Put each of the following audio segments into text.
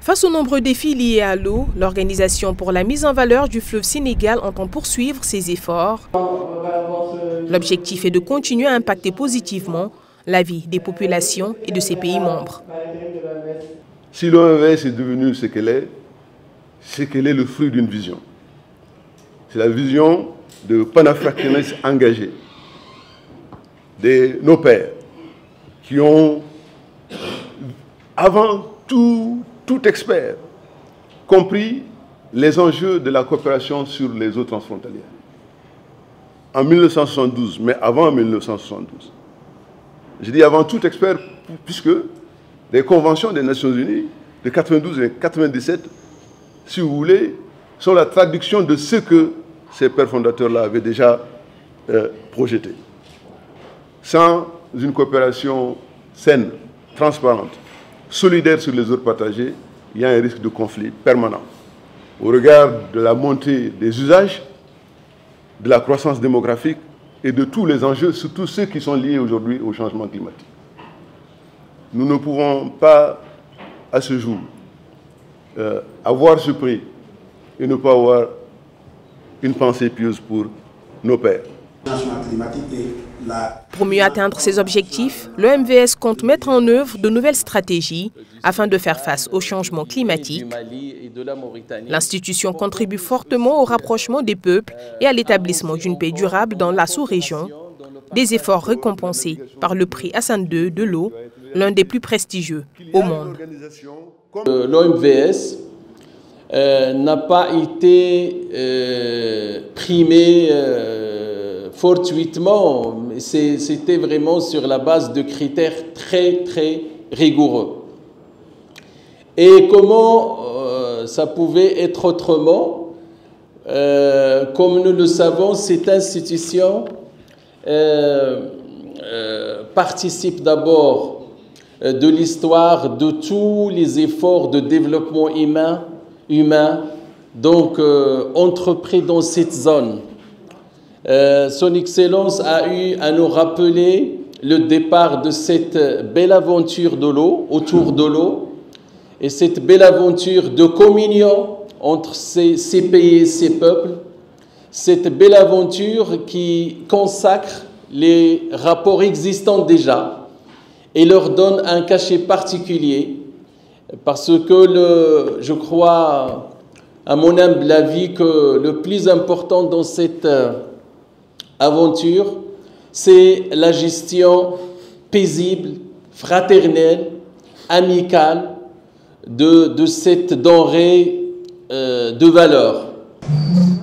Face aux nombreux défis liés à l'eau, l'Organisation pour la mise en valeur du fleuve Sénégal entend poursuivre ses efforts. L'objectif est de continuer à impacter positivement la vie des populations et de ses pays membres. Si l'OMVS est devenue ce qu'elle est, c'est qu'elle est le fruit d'une vision. C'est la vision de panafricanisme engagé, de nos pères, qui ont, avant tout expert, compris les enjeux de la coopération sur les eaux transfrontalières. En 1972, mais avant 1972. Je dis avant tout expert, puisque les conventions des Nations Unies de 92 et 97, si vous voulez, sont la traduction de ce que ces pères fondateurs-là avaient déjà projeté. Sans une coopération saine, transparente, solidaire sur les eaux partagées, il y a un risque de conflit permanent. Au regard de la montée des usages, de la croissance démographique et de tous les enjeux, surtout ceux qui sont liés aujourd'hui au changement climatique. Nous ne pouvons pas, à ce jour, avoir ce prix et ne pas avoir une pensée pieuse pour nos pères. Pour mieux atteindre ces objectifs, l'OMVS compte mettre en œuvre de nouvelles stratégies afin de faire face au changement climatique. L'institution contribue fortement au rapprochement des peuples et à l'établissement d'une paix durable dans la sous-région, des efforts récompensés par le prix Hassan II de l'eau, l'un des plus prestigieux au monde. L'OMVS n'a pas été primé fortuitement, c'était vraiment sur la base de critères très rigoureux. Et comment ça pouvait être autrement? Comme nous le savons, cette institution participe d'abord de l'histoire de tous les efforts de développement humain donc entrepris dans cette zone. Son Excellence a eu à nous rappeler le départ de cette belle aventure de l'eau, autour de l'eau, et cette belle aventure de communion entre ces pays et ces peuples, cette belle aventure qui consacre les rapports existants déjà et leur donne un cachet particulier, parce que je crois, à mon humble avis, que le plus important dans cette aventure, c'est la gestion paisible, fraternelle, amicale de cette denrée de valeur.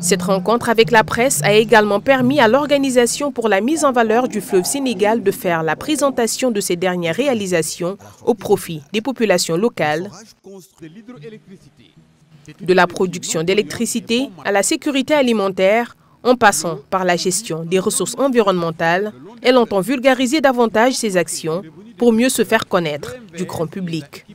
Cette rencontre avec la presse a également permis à l'Organisation pour la mise en valeur du fleuve Sénégal de faire la présentation de ses dernières réalisations au profit des populations locales. De la production d'électricité à la sécurité alimentaire, en passant par la gestion des ressources environnementales, elle entend vulgariser davantage ses actions pour mieux se faire connaître du grand public.